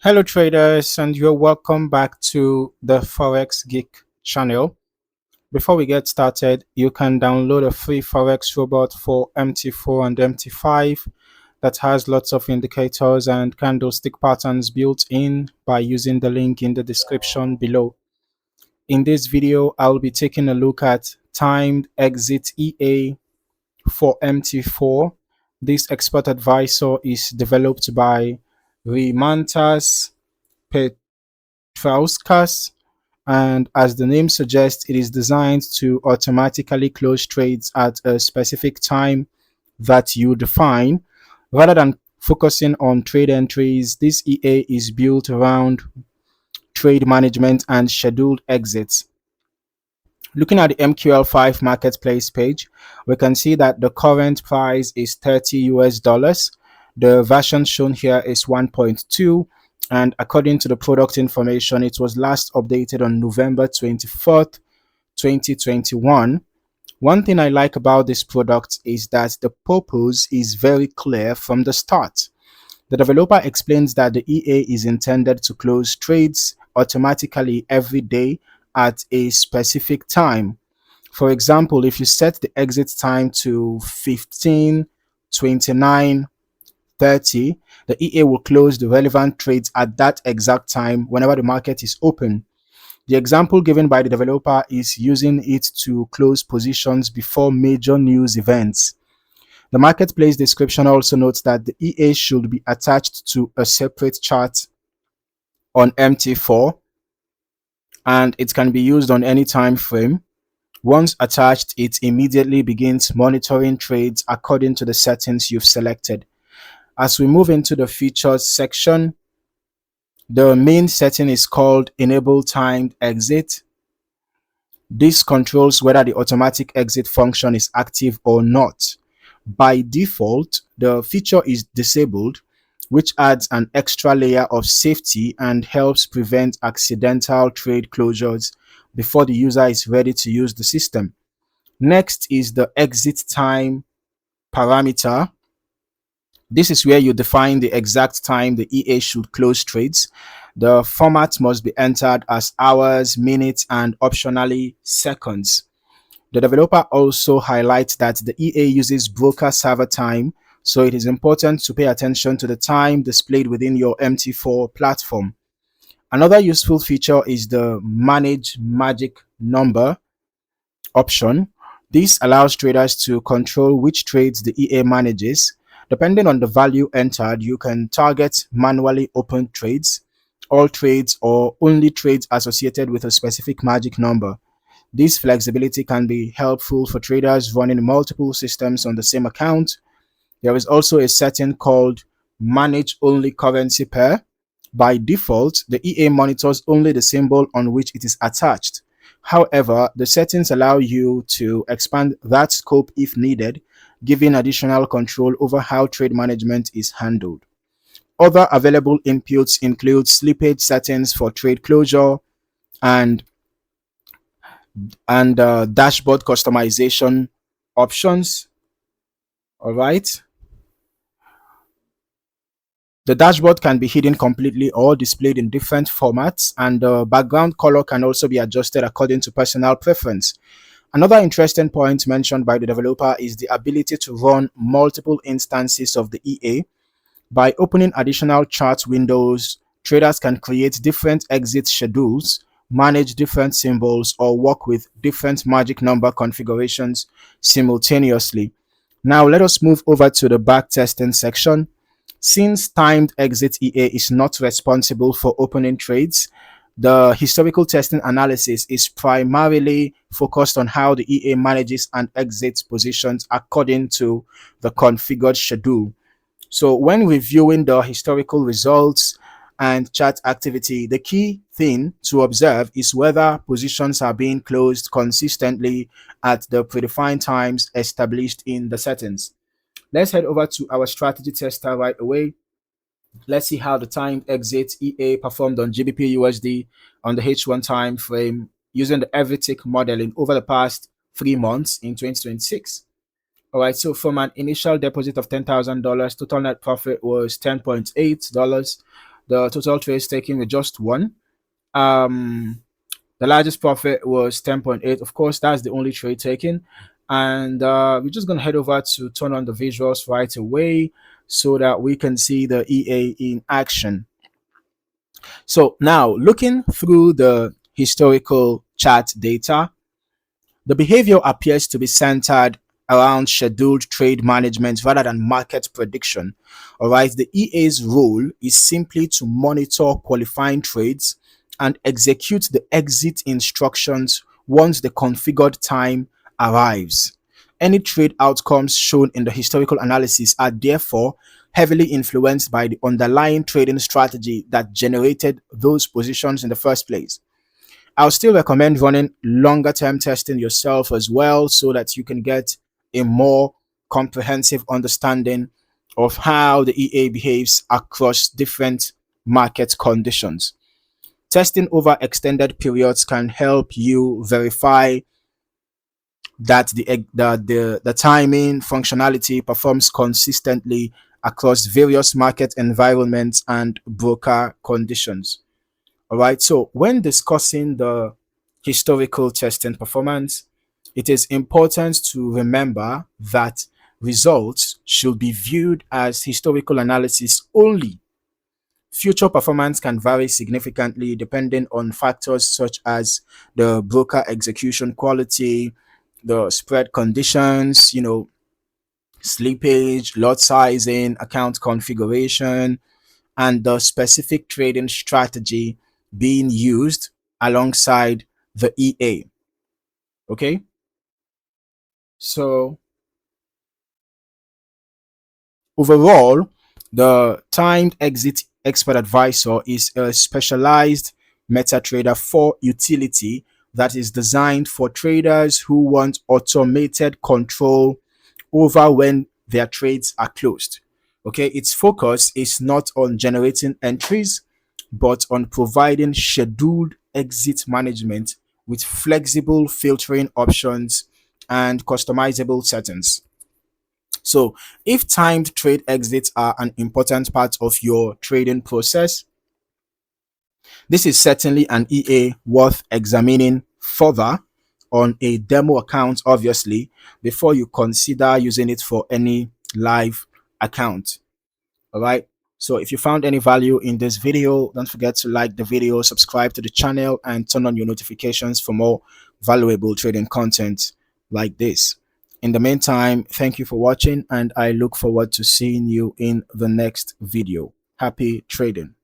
Hello, traders, and you're welcome back to the Forex Geek channel. Before we get started, you can download a free Forex robot for MT4 and MT5 that has lots of indicators and candlestick patterns built in by using the link in the description below. In this video, I'll be taking a look at timed exit EA for MT4. This expert advisor is developed by Rimantas Trauskas, and as the name suggests, it is designed to automatically close trades at a specific time that you define. Rather than focusing on trade entries, this EA is built around trade management and scheduled exits. Looking at the MQL5 Marketplace page, we can see that the current price is 30 US dollars. The version shown here is 1.2, and according to the product information, it was last updated on November 24th, 2021. One thing I like about this product is that the purpose is very clear from the start. The developer explains that the EA is intended to close trades automatically every day at a specific time. For example, if you set the exit time to 15, 29, 30, the EA will close the relevant trades at that exact time whenever the market is open. The example given by the developer is using it to close positions before major news events. The marketplace description also notes that the EA should be attached to a separate chart on MT4, and it can be used on any time frame. Once attached, it immediately begins monitoring trades according to the settings you've selected. As we move into the features section, the main setting is called Enable Timed Exit. This controls whether the automatic exit function is active or not. By default, the feature is disabled, which adds an extra layer of safety and helps prevent accidental trade closures before the user is ready to use the system. Next is the exit time parameter. This is where you define the exact time the EA should close trades. The format must be entered as hours, minutes, and optionally seconds. The developer also highlights that the EA uses broker server time, so it is important to pay attention to the time displayed within your MT4 platform. Another useful feature is the Manage Magic Number option. This allows traders to control which trades the EA manages. Depending on the value entered, you can target manually opened trades, all trades, or only trades associated with a specific magic number. This flexibility can be helpful for traders running multiple systems on the same account. There is also a setting called Manage Only Currency Pair. By default, the EA monitors only the symbol on which it is attached. However, the settings allow you to expand that scope if needed, giving additional control over how trade management is handled. Other available inputs include slippage settings for trade closure and dashboard customization options. All right. The dashboard can be hidden completely or displayed in different formats, and the background color can also be adjusted according to personal preference. Another interesting point mentioned by the developer is the ability to run multiple instances of the EA. By opening additional chart windows, traders can create different exit schedules, manage different symbols, or work with different magic number configurations simultaneously. Now let us move over to the backtesting section. Since timed exit EA is not responsible for opening trades, the historical testing analysis is primarily focused on how the EA manages and exits positions according to the configured schedule. So when reviewing the historical results and chart activity, the key thing to observe is whether positions are being closed consistently at the predefined times established in the settings. Let's head over to our strategy tester right away. Let's see how the timed exit EA performed on GBP USD on the H1 time frame using the every tick modeling over the past 3 months in 2026. All right, so from an initial deposit of $10,000, total net profit was $10.8. the total trades taken with just one. Um, the largest profit was 10.8. Of course, that's the only trade taken. And we're just going to head over to turn on the visuals right away so that we can see the EA in action. So now looking through the historical chart data, the behavior appears to be centered around scheduled trade management rather than market prediction. All right, the EA's role is simply to monitor qualifying trades and execute the exit instructions once the configured time arrives. Any trade outcomes shown in the historical analysis are therefore heavily influenced by the underlying trading strategy that generated those positions in the first place. I'll still recommend running longer term testing yourself as well so that you can get a more comprehensive understanding of how the EA behaves across different market conditions. Testing over extended periods can help you verify that the timing functionality performs consistently across various market environments and broker conditions. All right. So when discussing the historical testing performance, it is important to remember that results should be viewed as historical analysis only. Future performance can vary significantly depending on factors such as the broker execution quality, the spread conditions, slippage, lot sizing, account configuration, and the specific trading strategy being used alongside the EA. Okay, so overall, the timed exit expert advisor is a specialized MetaTrader 4 utility that is designed for traders who want automated control over when their trades are closed. Okay, its focus is not on generating entries, but on providing scheduled exit management with flexible filtering options and customizable settings. So, if timed trade exits are an important part of your trading process, this is certainly an EA worth examining further on a demo account, obviously, before you consider using it for any live account. All right. So if you found any value in this video, don't forget to like the video, subscribe to the channel, and turn on your notifications for more valuable trading content like this. In the meantime, thank you for watching, and I look forward to seeing you in the next video. Happy trading.